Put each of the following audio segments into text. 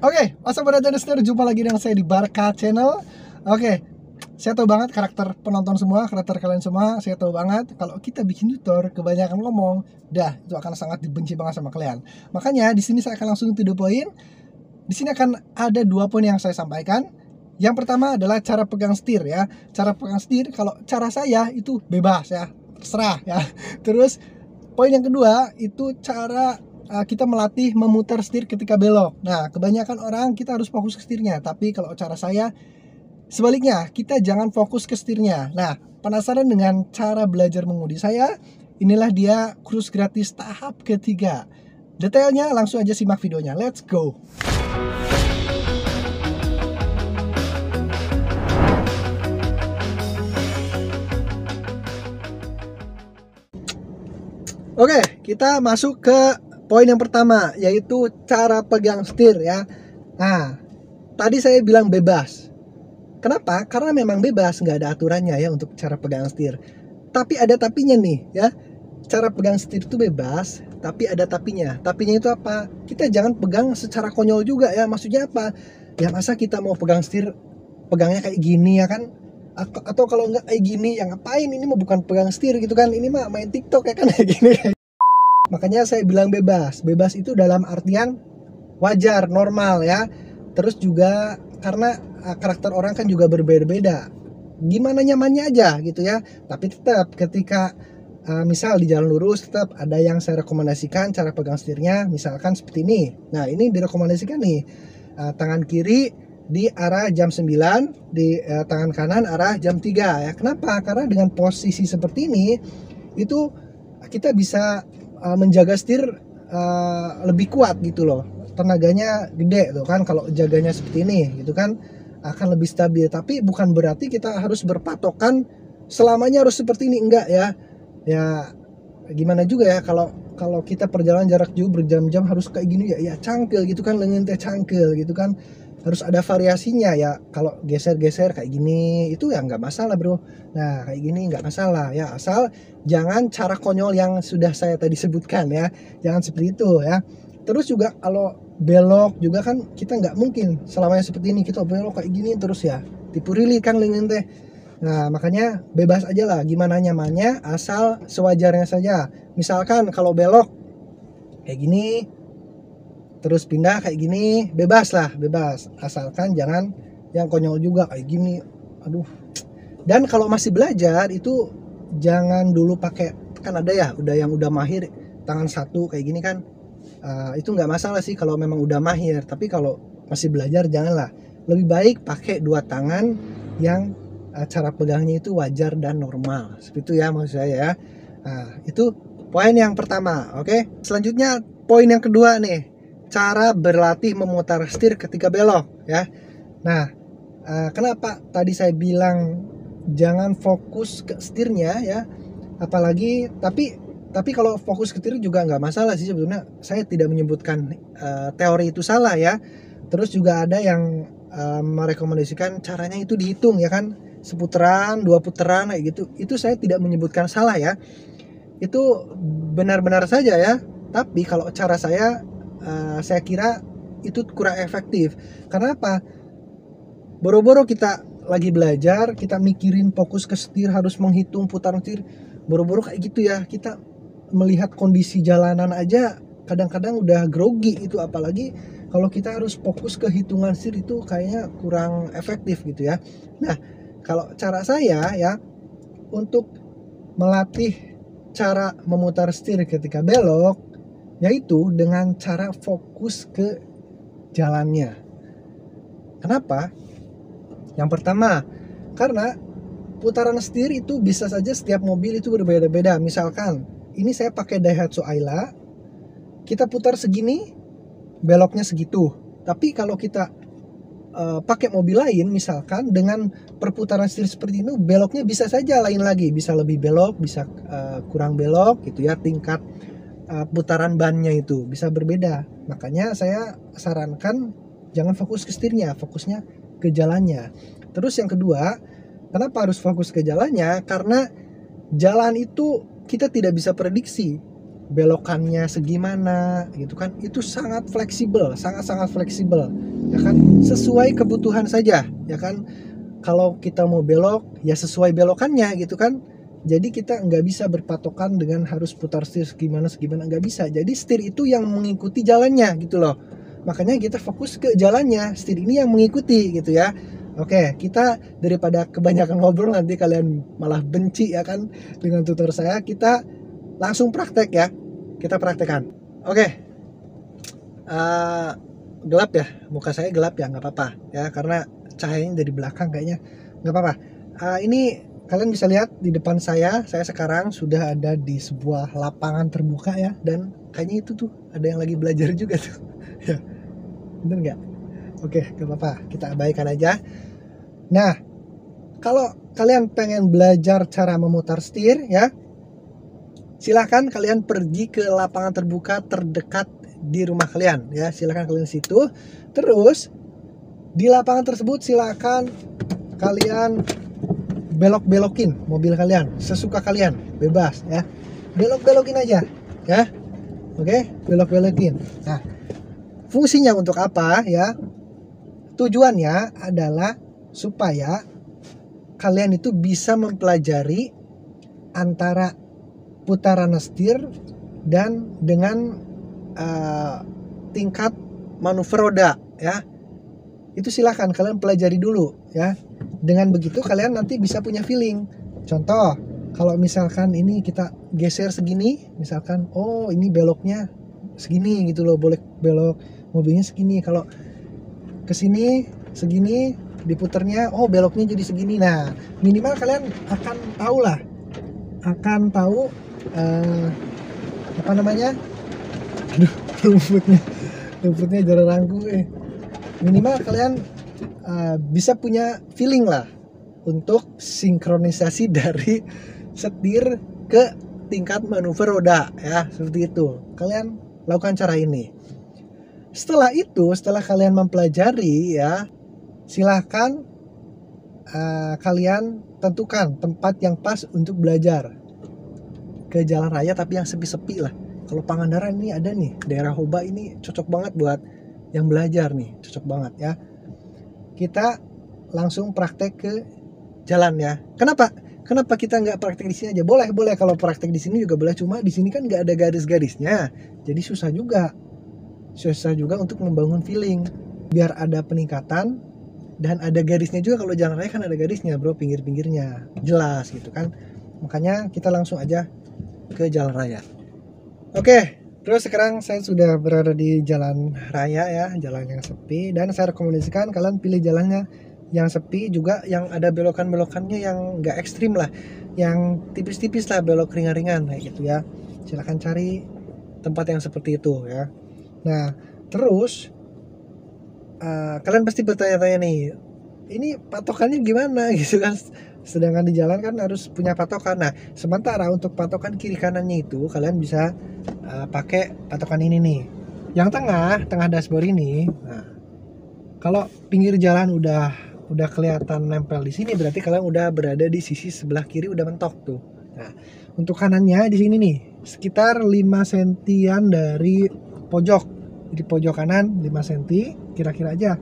Oke, masa pada Danister, jumpa lagi dengan saya di Barca Channel. Oke, saya tahu banget karakter penonton semua, karakter kalian semua, saya tahu banget kalau kita bikin tutor kebanyakan ngomong, dah itu akan sangat dibenci banget sama kalian. Makanya di sini saya akan langsung to the point. Di sini akan ada 2 poin yang saya sampaikan. Yang pertama adalah cara pegang setir ya. Cara pegang setir, kalau cara saya itu bebas ya, terserah ya. Terus poin yang kedua itu cara kita melatih memutar setir ketika belok. Nah, kebanyakan orang kita harus fokus ke setirnya, tapi kalau cara saya sebaliknya, kita jangan fokus ke setirnya. Nah, penasaran dengan cara belajar mengemudi saya? Inilah dia kurs gratis tahap ketiga. Detailnya langsung aja simak videonya. Let's go. Oke, kita masuk ke poin yang pertama, yaitu cara pegang setir ya. Nah, tadi saya bilang bebas. Kenapa? Karena memang bebas, nggak ada aturannya ya untuk cara pegang setir. Tapi ada tapinya nih ya. Cara pegang setir itu bebas, tapi ada tapinya. Tapinya itu apa? Kita jangan pegang secara konyol juga ya. Maksudnya apa? Ya masa kita mau pegang setir, pegangnya kayak gini ya kan? Atau kalau nggak kayak gini, ya ngapain? Ini mah bukan pegang setir gitu kan? Ini mah main TikTok ya kan kayak gini. Makanya saya bilang bebas. Bebas itu dalam artian wajar, normal ya. Terus juga karena karakter orang kan juga berbeda-beda. Gimana nyamannya aja gitu ya. Tapi tetap ketika misal di jalan lurus, tetap ada yang saya rekomendasikan cara pegang setirnya. Misalkan seperti ini. Nah, ini direkomendasikan nih. Tangan kiri di arah jam 9, di tangan kanan arah jam 3 ya. Kenapa? Karena dengan posisi seperti ini itu kita bisa menjaga setir lebih kuat gitu loh, tenaganya gede tuh kan kalau jaganya seperti ini gitu kan, akan lebih stabil. Tapi bukan berarti kita harus berpatokan selamanya harus seperti ini, enggak ya. Ya gimana juga ya, kalau kita perjalanan jarak jauh berjam-jam harus kayak gini ya cangkel gitu kan, lengan teh cangkel gitu kan, harus ada variasinya ya. Kalau geser-geser kayak gini itu ya nggak masalah bro. Nah kayak gini nggak masalah ya, asal jangan cara konyol yang sudah saya tadi sebutkan ya, jangan seperti itu ya. Terus juga kalau belok juga kan kita nggak mungkin selamanya seperti ini, kita belok kayak gini terus ya, tipu rili kan lengan teh. Nah makanya bebas aja lah, gimana nyamannya, asal sewajarnya saja. Misalkan kalau belok kayak gini terus pindah kayak gini, bebas lah, bebas, asalkan jangan yang konyol juga kayak gini. Aduh. Dan kalau masih belajar itu jangan dulu pakai, kan ada ya udah mahir tangan satu kayak gini kan, itu nggak masalah sih kalau memang udah mahir. Tapi kalau masih belajar janganlah, lebih baik pakai 2 tangan yang cara pegangnya itu wajar dan normal seperti itu ya maksud saya ya. Nah itu poin yang pertama. Oke, selanjutnya poin yang kedua nih, cara berlatih memutar setir ketika belok ya. Nah, kenapa tadi saya bilang jangan fokus ke setirnya ya, apalagi tapi kalau fokus ke setir juga nggak masalah sih sebetulnya. Saya tidak menyebutkan teori itu salah ya. Terus juga ada yang merekomendasikan caranya itu dihitung ya kan, seputaran 2 putaran kayak gitu. Itu saya tidak menyebutkan salah ya, itu benar-benar saja ya. Tapi kalau cara saya kira itu kurang efektif. Karena apa? Boro-boro kita lagi belajar, kita mikirin fokus ke setir, harus menghitung putaran setir, boro-boro kayak gitu ya. Kita melihat kondisi jalanan aja kadang-kadang udah grogi itu, apalagi kalau kita harus fokus ke hitungan setir, itu kayaknya kurang efektif gitu ya. Nah, kalau cara saya ya untuk melatih cara memutar setir ketika belok, yaitu dengan cara fokus ke jalannya. Kenapa? Yang pertama, karena putaran setir itu bisa saja setiap mobil itu berbeda-beda. Misalkan ini saya pakai Daihatsu Ayla, kita putar segini, beloknya segitu. Tapi kalau kita pakai mobil lain, misalkan dengan perputaran setir seperti ini, beloknya bisa saja lain lagi, bisa lebih belok, bisa kurang belok gitu ya. Tingkat putaran bannya itu bisa berbeda. Makanya saya sarankan jangan fokus ke setirnya, fokusnya ke jalannya. Terus yang kedua, kenapa harus fokus ke jalannya? Karena jalan itu kita tidak bisa prediksi belokannya segimana gitu kan. Itu sangat fleksibel, sangat-sangat fleksibel. ya kan, sesuai kebutuhan saja, ya kan. Kalau kita mau belok, ya sesuai belokannya gitu kan. Jadi kita nggak bisa berpatokan dengan harus putar setir segimana, nggak bisa. Jadi setir itu yang mengikuti jalannya gitu loh. Makanya kita fokus ke jalannya, setir ini yang mengikuti gitu ya. Oke, kita daripada kebanyakan ngobrol nanti kalian malah benci ya kan dengan tutor saya, kita langsung praktek ya. Kita praktekkan. Oke. Gelap ya, muka saya gelap ya, nggak apa-apa ya, karena cahayanya dari belakang kayaknya, nggak apa-apa. Ini kalian bisa lihat di depan saya sekarang sudah ada di sebuah lapangan terbuka ya, dan kayaknya itu tuh ada yang lagi belajar juga tuh. Ya, bener nggak? Oke, nggak apa-apa, kita abaikan aja. Nah, kalau kalian pengen belajar cara memutar setir ya, silahkan kalian pergi ke lapangan terbuka terdekat di rumah kalian ya, silahkan kalian situ. Terus di lapangan tersebut silahkan kalian belok-belokin mobil kalian sesuka kalian, bebas ya, belok-belokin aja ya. Oke, belok-belokin. Nah, fungsinya untuk apa ya? Tujuannya adalah supaya kalian itu bisa mempelajari antara putaran setir dan dengan tingkat manuver roda ya. Itu silahkan kalian pelajari dulu ya. Dengan begitu kalian nanti bisa punya feeling. Contoh, kalau misalkan ini kita geser segini, misalkan oh ini beloknya segini gitu loh, boleh belok mobilnya segini. Kalau kesini segini diputernya, oh beloknya jadi segini. Nah, minimal kalian akan tahu lah, akan tahu apa namanya, aduh rumputnya jarang rangku. Minimal kalian bisa punya feeling lah untuk sinkronisasi dari setir ke tingkat manuver roda ya, seperti itu. Kalian lakukan cara ini. Setelah itu, setelah kalian mempelajari ya, silahkan kalian tentukan tempat yang pas untuk belajar. Ke jalan raya tapi yang sepi-sepi lah. Kalau Pangandaran ini ada nih, daerah Hoba ini cocok banget buat yang belajar nih, cocok banget ya. Kita langsung praktek ke jalan ya. Kenapa kita nggak praktek di sini aja? Boleh kalau praktek di sini juga boleh, cuma di sini kan nggak ada garis-garisnya, jadi susah juga untuk membangun feeling. Biar ada peningkatan dan ada garisnya juga. Kalau jalan raya kan ada garisnya bro, pinggir-pinggirnya jelas gitu kan. Makanya kita langsung aja ke jalan raya. Oke, terus sekarang saya sudah berada di jalan raya ya, jalan yang sepi, dan saya rekomendasikan kalian pilih jalannya yang sepi juga, yang ada belokan-belokannya yang nggak ekstrim lah, yang tipis-tipis lah, belok ringan-ringan kayak gitu ya. Silahkan cari tempat yang seperti itu ya. Nah, terus kalian pasti bertanya-tanya nih, ini patokannya gimana gitu kan? Sedangkan di jalan kan harus punya patokan. Nah, sementara untuk patokan kiri kanannya itu kalian bisa pakai patokan ini nih. Yang tengah dashboard ini. Nah, kalau pinggir jalan udah kelihatan nempel di sini, berarti kalian udah berada di sisi sebelah kiri, udah mentok tuh. Nah, untuk kanannya di sini nih, sekitar 5 sentian dari pojok. Jadi pojok kanan 5 cm kira-kira aja.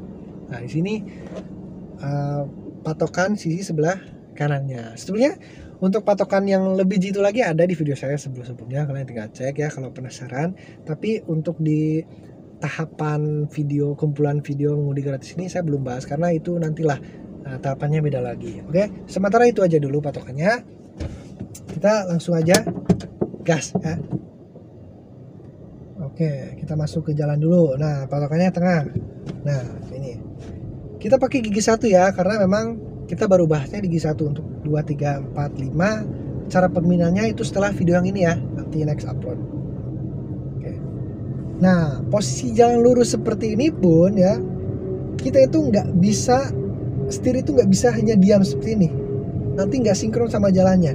Nah, di sini patokan sisi sebelah kanannya. Sebetulnya untuk patokan yang lebih jitu lagi ada di video saya sebelumnya, kalian tinggal cek ya kalau penasaran. Tapi untuk di tahapan video, kumpulan video mengundi gratis ini saya belum bahas, karena itu nantilah tahapannya beda lagi. Oke, sementara itu aja dulu patokannya. Kita langsung aja gas ya. Oke, kita masuk ke jalan dulu. Nah, patokannya tengah. Nah, ini kita pakai gigi 1 ya, karena memang kita baru bahasnya di gigi 1. Untuk 2, 3, 4, 5 cara peminannya itu setelah video yang ini ya, nanti next upload. Oke. Nah, posisi jalan lurus seperti ini pun ya, kita itu nggak bisa, setir itu nggak bisa hanya diam seperti ini, nanti nggak sinkron sama jalannya.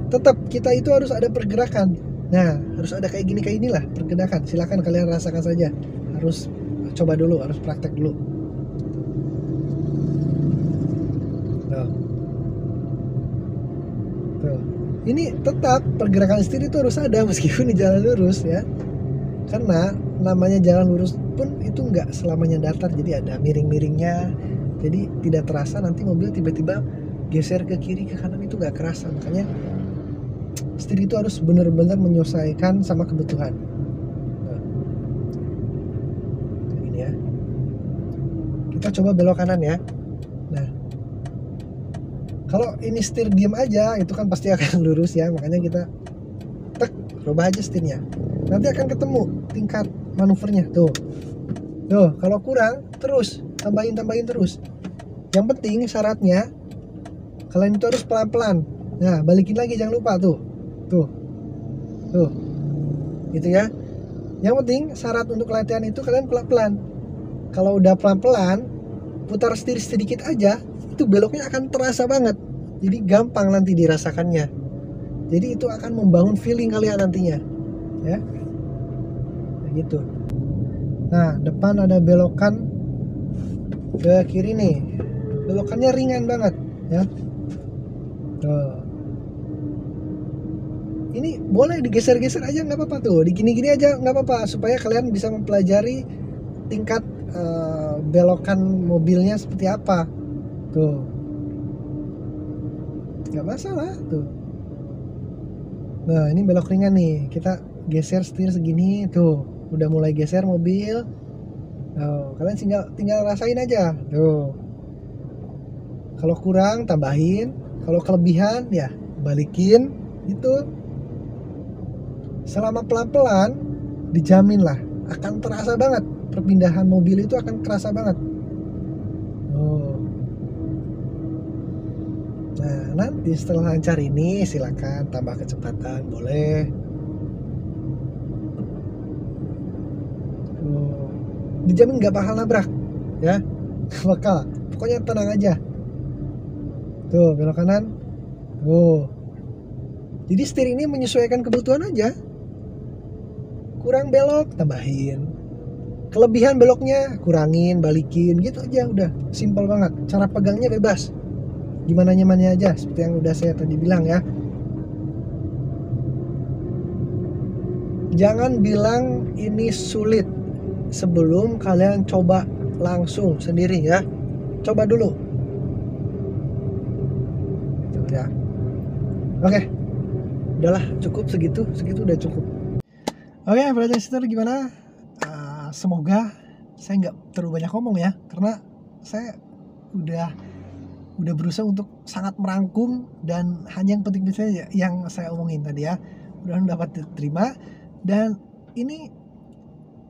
Tetap kita itu harus ada pergerakan. Nah, harus ada kayak inilah pergerakan. Silahkan kalian rasakan saja, harus coba dulu, harus praktek dulu. Tuh. Ini tetap pergerakan setir itu harus ada meskipun di jalan lurus ya, karena namanya jalan lurus pun itu nggak selamanya datar, jadi ada miring-miringnya, jadi tidak terasa nanti mobil tiba-tiba geser ke kiri ke kanan itu nggak kerasa. Makanya setir itu harus benar-benar menyesuaikan sama kebutuhan. Nah, ini ya, kita coba belok kanan ya. Nah, kalau ini setir diem aja itu kan pasti akan lurus ya, makanya kita rubah aja setirnya, nanti akan ketemu tingkat manuvernya tuh. Kalau kurang terus tambahin terus. Yang penting syaratnya kalian itu harus pelan-pelan. Nah, balikin lagi jangan lupa tuh gitu ya. Yang penting syarat untuk latihan itu kalian pelan-pelan. Kalau udah pelan-pelan putar setir sedikit aja itu beloknya akan terasa banget, jadi gampang nanti dirasakannya. Jadi itu akan membangun feeling kalian nantinya ya, gitu. Nah, depan ada belokan ke kiri nih, belokannya ringan banget ya. Ini boleh digeser-geser aja nggak apa-apa tuh, digini-gini aja nggak apa-apa, supaya kalian bisa mempelajari tingkat belokan mobilnya seperti apa tuh, nggak masalah tuh. Nah, ini belok ringan nih, kita geser setir segini tuh, udah mulai geser mobil. Kalian tinggal rasain aja tuh. Kalau kurang tambahin, kalau kelebihan ya balikin gitu. Selama pelan-pelan dijamin lah akan terasa banget, perpindahan mobil itu akan terasa banget. Nah, nanti setelah lancar ini silakan tambah kecepatan, boleh. Dijamin nggak bakal nabrak ya, nggak bakal, pokoknya tenang aja. Tuh belok kanan. Jadi setir ini menyesuaikan kebutuhan aja. Kurang belok tambahin, kelebihan beloknya kurangin, balikin gitu aja, udah simpel banget. Cara pegangnya bebas, gimana nyamannya aja, seperti yang udah saya tadi bilang ya. Jangan bilang ini sulit sebelum kalian coba langsung sendiri ya. Coba dulu ya. Oke, udahlah cukup segitu udah cukup. Oke, brother and sister, gimana? Semoga saya nggak terlalu banyak ngomong ya, karena saya udah berusaha untuk sangat merangkum dan hanya yang penting saja yang saya omongin tadi ya. Mudah-mudahan dapat diterima. Dan ini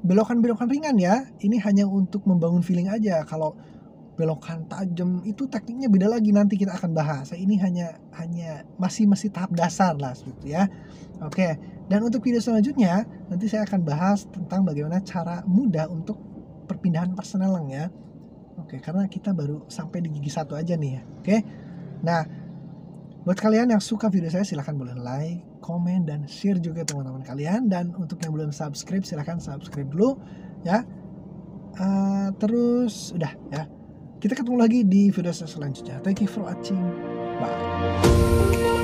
belokan-belokan ringan ya, ini hanya untuk membangun feeling aja. Kalau belokan tajam itu tekniknya beda lagi, nanti kita akan bahas. Ini hanya masih tahap dasar lah seperti ya. Oke, dan untuk video selanjutnya nanti saya akan bahas tentang bagaimana cara mudah untuk perpindahan persneling ya. Oke, karena kita baru sampai di gigi 1 aja nih ya. Oke. Nah, buat kalian yang suka video saya silahkan boleh like, komen, dan share juga teman-teman kalian. Dan untuk yang belum subscribe silahkan subscribe dulu ya. Terus udah ya. Kita ketemu lagi di video selanjutnya. Thank you for watching. Bye.